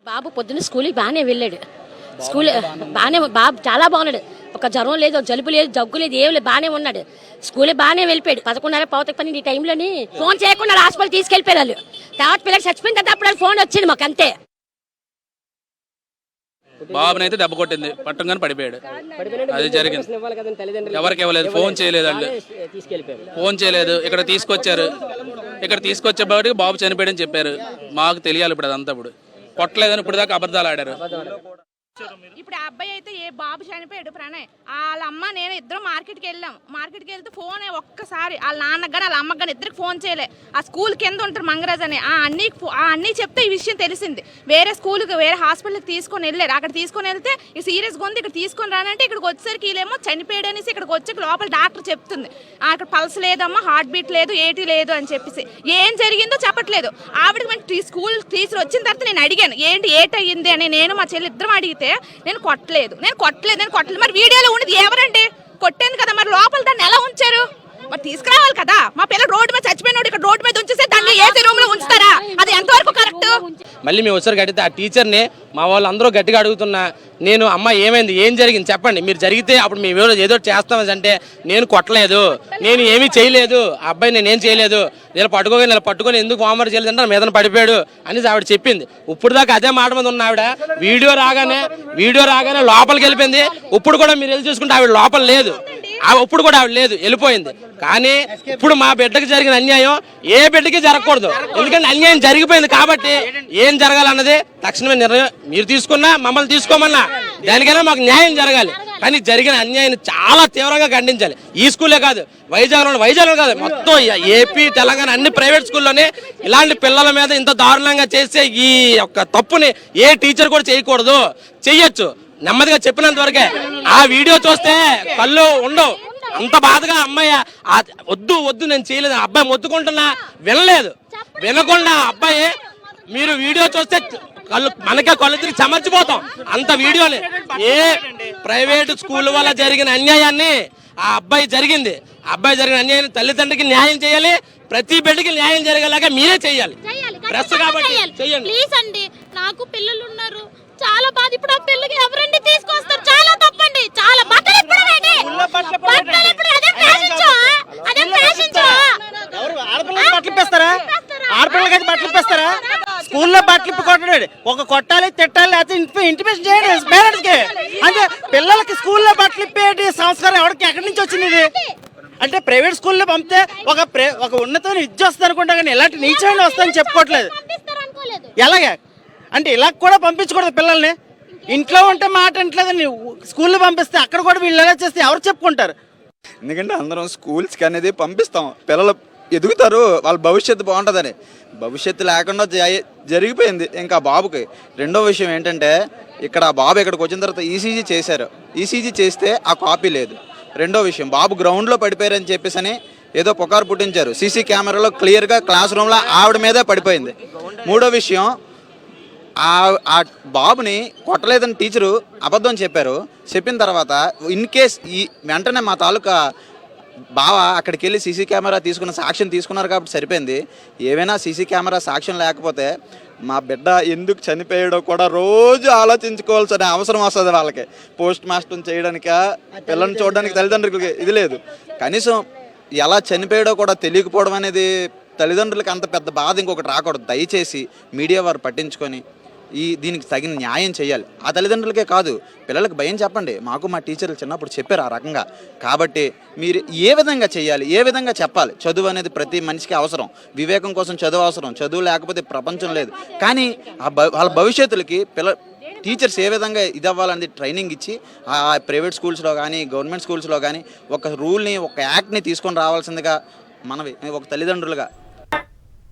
బాబు పొద్దున్న స్కూల్కి బాగానే వెళ్ళాడు. స్కూల్ బాగానే బాబు చాలా బాగున్నాడు. ఒక జ్వరం లేదు, జలుబు లేదు, జగ్గు లేదు, ఏం లేదు, బాగానే ఉన్నాడు. స్కూల్ బాగానే వెళ్ళిపోయాడు. 11:30 ఈ టైంలోని ఫోన్ చేయకుండా హాస్పిటల్ తీసుకెళ్ళిపోయారు వాళ్ళు. తర్వాత పిల్లలు చచ్చిపోయిన తర్వాత అప్పుడు ఫోన్ వచ్చింది మాకు, అంతే. బాబునైతే దెబ్బ కొట్టింది, పట్టుగానే పడిపోయాడు. అది జరిగింది. ఎవరికి ఇవ్వలేదు, ఫోన్ చేయలేదు వాళ్ళు, ఫోన్ చేయలేదు. ఇక్కడ తీసుకొచ్చేవాడికి బాబు చనిపోయాడని చెప్పారు. మాకు తెలియాలి ఇప్పుడు అదంతా. ఇప్పుడు కొట్టలేదని ఇప్పుడు దాకా అబద్ధాలు ఆడారు. ఇప్పుడు ఆ అబ్బాయి అయితే బాబు చనిపోయాడు ప్రణయ్. వాళ్ళ అమ్మ నేను ఇద్దరు మార్కెట్కి వెళ్తే ఫోన్ ఒక్కసారి వాళ్ళ నాన్నకు కానీ వాళ్ళ అమ్మకి కానీ ఇద్దరికి ఫోన్ చేయలే. ఆ స్కూల్ కింద ఉంటారు మంగరాజ్ అని, ఆ అన్నీ చెప్తే ఈ విషయం తెలిసింది. వేరే స్కూల్కి వేరే హాస్పిటల్కి తీసుకొని వెళ్ళారు. అక్కడ తీసుకొని వెళ్తే ఈ సీరియస్గా ఉంది, ఇక్కడ తీసుకొని రానంటే ఇక్కడికి వచ్చేసరికి వీళ్ళేమో చనిపోయాడు అనేసి ఇక్కడికి వచ్చి లోపల డాక్టర్ చెప్తుంది అక్కడ పల్స్ లేదమ్మా, హార్ట్ బీట్ లేదు, ఏటీ లేదు అని చెప్పేసి. ఏం జరిగిందో చెప్పట్లేదు. ఆవిడకి మేము స్కూల్ టీచర్ వచ్చిన తర్వాత నేను అడిగాను ఏంటి ఏటయ్యింది అని. నేను మా చెల్లి ఇద్దరం అడిగితే నేను కొట్టలేదు. మరి వీడియోలో ఉన్నది ఎవరండి కొట్టేది కదా, మరి లోపల దాన్ని ఎలా ఉంచారు? మరి తీసుకురావాలి కదా. మా పిల్లలు రోడ్డు మీద చచ్చిపోయినోడు ఇక్కడ రోడ్డు మీద ఉంచేస్తే దాన్ని ఏసీ రూమ్ లో ఉంచుతారా? అది ఎంతవరకు కరెక్ట్? మళ్ళీ మేము వచ్చారు కడితే ఆ టీచర్ని మా వాళ్ళు అందరూ గట్టిగా అడుగుతున్నా, నేను అమ్మ ఏమైంది, ఏం జరిగింది చెప్పండి, మీరు జరిగితే అప్పుడు మేము ఏదో చేస్తామని అంటే నేను కొట్టలేదు, నేను ఏమీ చేయలేదు, ఆ అబ్బాయి నేనేం చేయలేదు, నేను పట్టుకొని ఎందుకు హోంవర్క్ చేయలేదంటే నా మీద పడిపోయాడు అని ఆవిడ చెప్పింది. ఇప్పుడు దాకా అదే మాట మీద ఉన్న ఆవిడ వీడియో రాగానే లోపలికి వెళ్ళిపోయింది. ఇప్పుడు కూడా మీరు వెళ్ళి చూసుకుంటే ఆవిడ లోపల లేదు, ఇప్పుడు కూడా ఆవిడ లేదు, వెళ్ళిపోయింది. కానీ ఇప్పుడు మా బిడ్డకి జరిగిన అన్యాయం ఏ బిడ్డకి జరగకూడదు. ఎందుకంటే అన్యాయం జరిగిపోయింది కాబట్టి ఏం జరగాలన్నది తక్షణమే నిర్ణయం మీరు తీసుకున్నా, మమ్మల్ని తీసుకోమన్నా దానికైనా మాకు న్యాయం జరగాలి. కానీ జరిగిన అన్యాయాన్ని చాలా తీవ్రంగా ఖండించాలి. ఈ స్కూలే కాదు, వైజాగ్లో కాదు, మొత్తం ఏపీ తెలంగాణ అన్ని ప్రైవేట్ స్కూల్లోనే ఇలాంటి పిల్లల మీద ఇంత దారుణంగా చేసే ఈ యొక్క తప్పుని ఏ టీచర్ కూడా చేయకూడదు. చెయ్యొచ్చు నెమ్మదిగా చెప్పినంత వరకే. ఆ వీడియో చూస్తే కళ్ళు ఉండవు. అంత బాధగా అమ్మాయి వద్దు నేను చేయలేదు, అబ్బాయి మొత్తుకుంటున్నా వినకుండా అబ్బాయి మీరు వీడియో చూస్తే మనకే కళ్ళు తిరిగి చమర్చిపోతాం. అంత వీడియోని ఏ ప్రైవేట్ స్కూల్ వల్ల జరిగిన అన్యాయాన్ని ఆ అబ్బాయి జరిగిన అన్యాయాన్ని తల్లిదండ్రులకి న్యాయం చేయాలి. ప్రతి బిడ్డకి న్యాయం జరిగేలాగా మీరే చేయాలి. ప్రెస్ కాబట్టి చెయ్యండి ప్లీజ్ అండి. నాకు పిల్లలు ఉన్నారు, చాలా బాధ. ఇప్పుడు ఆ పిల్లకి ఎవరండి తీసుకొస్తారు? చాలా తప్పండి. చాలా బట్టలు ఇప్పుడు ఆడపిల్లలకి బట్టలు ఇప్పిస్తారా? స్కూల్లో బట్టలు ఇప్పి కొట్టడు. ఒక కొట్టాలి, తిట్టాలి, లేకపోతే ఇంటిమేషన్ చేయండి పేరెంట్స్ కి. అంటే పిల్లలకి స్కూల్లో బట్టలు ఇప్పేటి సంస్కారం ఎక్కడి నుంచి వచ్చింది ఇది? అంటే ప్రైవేట్ స్కూల్లో పంపితే ఒక ఉన్నతమైన విద్య వస్తుంది అనుకుంటా, కానీ ఇలాంటి నీచమైన వస్తుందని చెప్పుకోవట్లేదు. ఎలాగే అంటే ఇలా కూడా పంపించకూడదు పిల్లల్ని. ఇంట్లో ఉంటే మాట అంటలేదని స్కూల్లో పంపిస్తే అక్కడ కూడా వీళ్ళు ఎలా చేస్తే ఎవరు చెప్పుకుంటారు? ఎందుకంటే అందరం స్కూల్స్కి అనేది పంపిస్తాం, పిల్లలు ఎదుగుతారు, వాళ్ళ భవిష్యత్తు బాగుంటుందని. భవిష్యత్తు లేకుండా జరిగిపోయింది ఇంకా బాబుకి. రెండో విషయం ఏంటంటే ఇక్కడ బాబు ఇక్కడికి వచ్చిన తర్వాత ఈసీజీ చేశారు. ఈసీజీ చేస్తే ఆ కాపీ లేదు. రెండో విషయం బాబు గ్రౌండ్లో పడిపోయారని చెప్పేసి ఏదో పుకారు పుట్టించారు. సీసీ కెమెరాలో క్లియర్గా క్లాస్ రూమ్లో ఆవిడ మీదే పడిపోయింది. మూడో విషయం ఆ బాబుని కొట్టలేదని టీచరు అబద్ధం చెప్పిన తర్వాత ఇన్ కేస్ వెంటనే మా తాలూకా బావ అక్కడికి వెళ్ళి సీసీ కెమెరా సాక్ష్యం తీసుకున్నారు కాబట్టి సరిపోయింది. ఏవైనా సీసీ కెమెరా సాక్ష్యం లేకపోతే మా బిడ్డ ఎందుకు చనిపోయాడో కూడా రోజు ఆలోచించుకోవాల్సిన అవసరం వస్తుంది వాళ్ళకి. పోస్ట్ మాస్టర్ చేయడానిక, పిల్లల్ని చూడడానికి తల్లిదండ్రులకి ఇది లేదు. కనీసం ఎలా చనిపోయాడో కూడా తెలియకపోవడం అనేది తల్లిదండ్రులకి అంత పెద్ద బాధ ఇంకొకటి రాకూడదు. దయచేసి మీడియా వారు పట్టించుకొని దీనికి తగిన న్యాయం చేయాలి. ఆ తల్లిదండ్రులకే కాదు, పిల్లలకు భయం చెప్పండి. మాకు మా టీచర్లు చిన్నప్పుడు చెప్పారు ఆ రకంగా. కాబట్టి మీరు ఏ విధంగా చేయాలి, ఏ విధంగా చెప్పాలి. చదువు అనేది ప్రతి మనిషికి అవసరం. వివేకం కోసం చదువు అవసరం. చదువు లేకపోతే ప్రపంచం లేదు. కానీ వాళ్ళ భవిష్యత్తులకి టీచర్స్ ఏ విధంగా ఇది అవ్వాలనేది ట్రైనింగ్ ఇచ్చి ఆ ప్రైవేట్ స్కూల్స్లో కానీ గవర్నమెంట్ స్కూల్స్లో కానీ ఒక రూల్ని, ఒక యాక్ట్ని తీసుకొని రావాల్సిందిగా మనవి ఒక తల్లిదండ్రులుగా